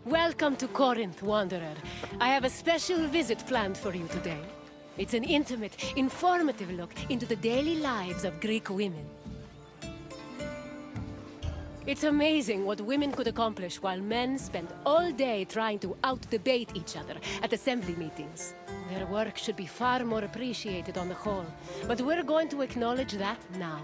Welcome to Corinth, Wanderer. I have a special visit planned for you today. It's an intimate, informative look into the daily lives of Greek women. It's amazing what women could accomplish while men spend all day trying to out-debate each other at assembly meetings. Their work should be far more appreciated on the whole, but we're going to acknowledge that now.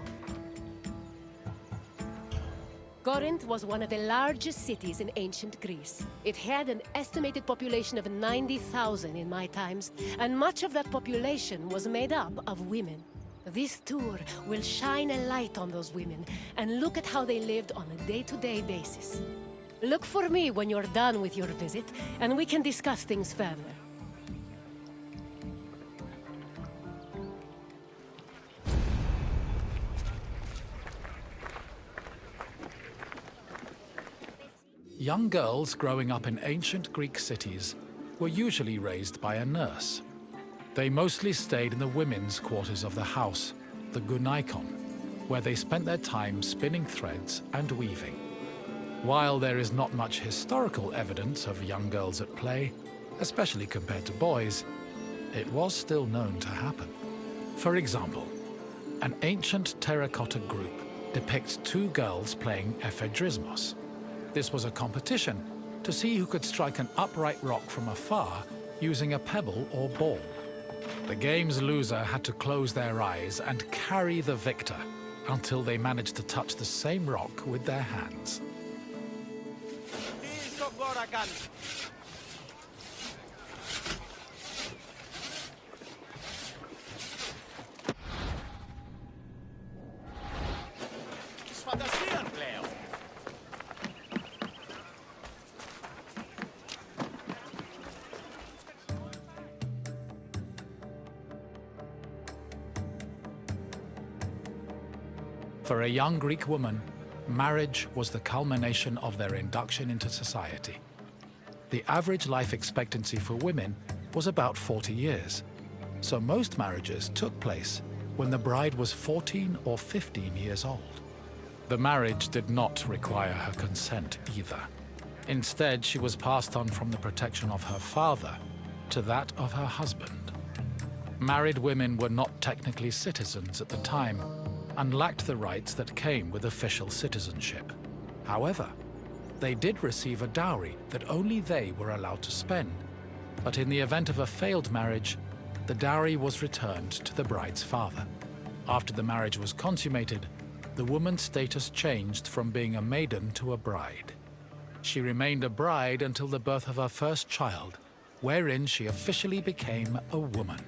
Corinth was one of the largest cities in ancient Greece. It had an estimated population of 90,000 in my times, and much of that population was made up of women. This tour will shine a light on those women and look at how they lived on a day-to-day basis. Look for me when you're done with your visit, and we can discuss things further. Young girls growing up in ancient Greek cities were usually raised by a nurse. They mostly stayed in the women's quarters of the house, the gunaikon, where they spent their time spinning threads and weaving. While there is not much historical evidence of young girls at play, especially compared to boys, it was still known to happen. For example, an ancient terracotta group depicts two girls playing ephedrismos. This was a competition to see who could strike an upright rock from afar using a pebble or ball. The game's loser had to close their eyes and carry the victor until they managed to touch the same rock with their hands. For a young Greek woman, marriage was the culmination of their induction into society. The average life expectancy for women was about 40 years, so most marriages took place when the bride was 14 or 15 years old. The marriage did not require her consent either. Instead, she was passed on from the protection of her father to that of her husband. Married women were not technically citizens at the time, and lacked the rights that came with official citizenship. However, they did receive a dowry that only they were allowed to spend, but in the event of a failed marriage, the dowry was returned to the bride's father. After the marriage was consummated, the woman's status changed from being a maiden to a bride. She remained a bride until the birth of her first child, wherein she officially became a woman.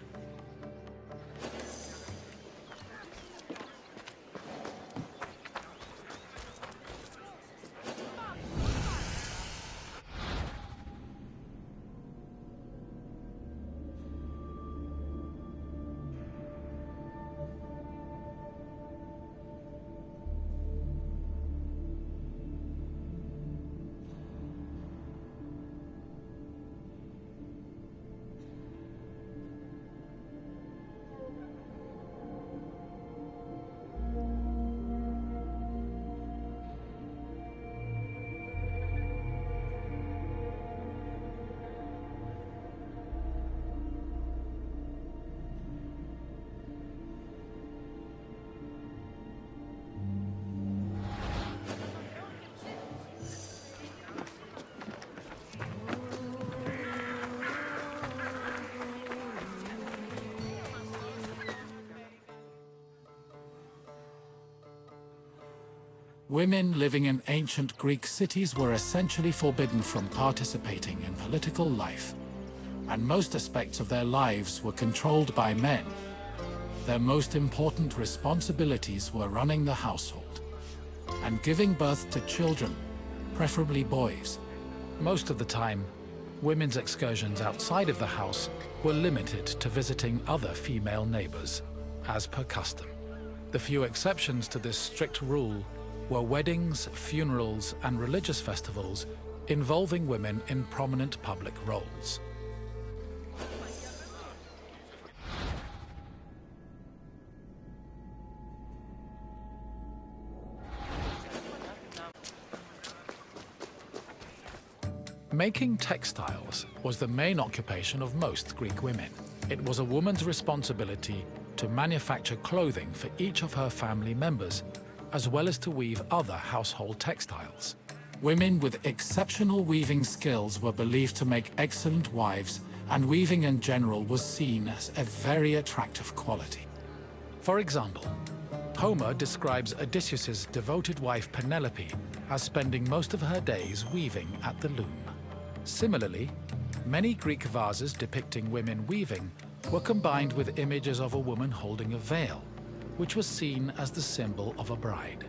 Women living in ancient Greek cities were essentially forbidden from participating in political life, and most aspects of their lives were controlled by men. Their most important responsibilities were running the household and giving birth to children, preferably boys. Most of the time, women's excursions outside of the house were limited to visiting other female neighbors, as per custom. The few exceptions to this strict rule were weddings, funerals, and religious festivals involving women in prominent public roles. Making textiles was the main occupation of most Greek women. It was a woman's responsibility to manufacture clothing for each of her family members, as well as to weave other household textiles. Women with exceptional weaving skills were believed to make excellent wives, and weaving in general was seen as a very attractive quality. For example, Homer describes Odysseus's devoted wife Penelope as spending most of her days weaving at the loom. Similarly, many Greek vases depicting women weaving were combined with images of a woman holding a veil, which was seen as the symbol of a bride.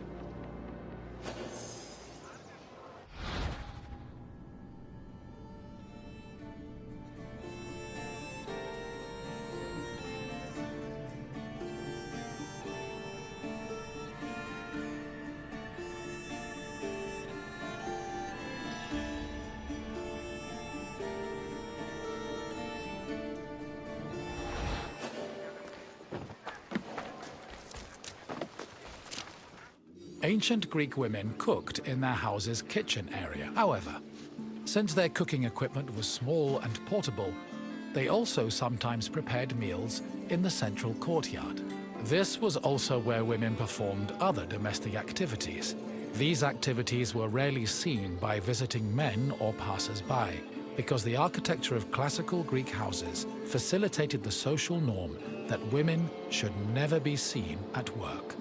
Ancient Greek women cooked in their house's kitchen area. However, since their cooking equipment was small and portable, they also sometimes prepared meals in the central courtyard. This was also where women performed other domestic activities. These activities were rarely seen by visiting men or passers-by, because the architecture of classical Greek houses facilitated the social norm that women should never be seen at work.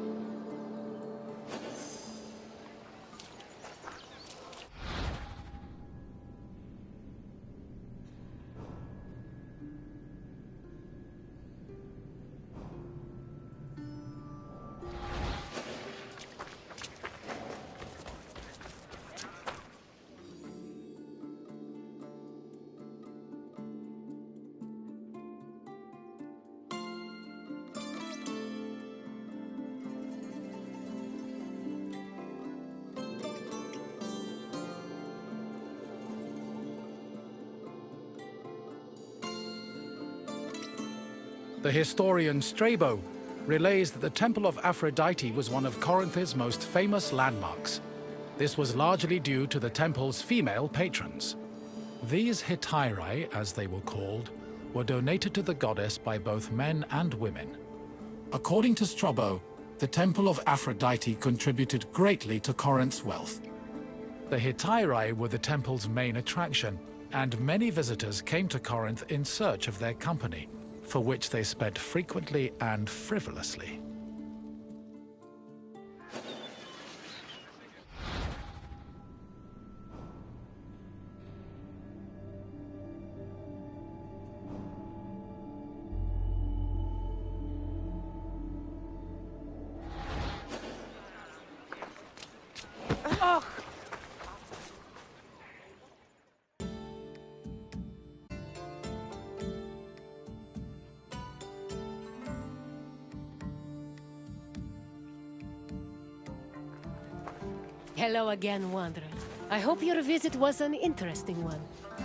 The historian Strabo relays that the Temple of Aphrodite was one of Corinth's most famous landmarks. This was largely due to the temple's female patrons. These hetairai, as they were called, were donated to the goddess by both men and women. According to Strabo, the Temple of Aphrodite contributed greatly to Corinth's wealth. The hetairai were the temple's main attraction, and many visitors came to Corinth in search of their company, for which they spent frequently and frivolously. Hello again, Wanderer. I hope your visit was an interesting one.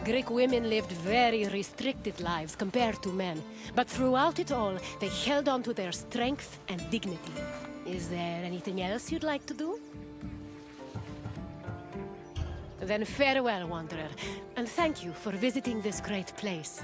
Greek women lived very restricted lives compared to men, but throughout it all, they held on to their strength and dignity. Is there anything else you'd like to do? Then farewell, Wanderer, and thank you for visiting this great place.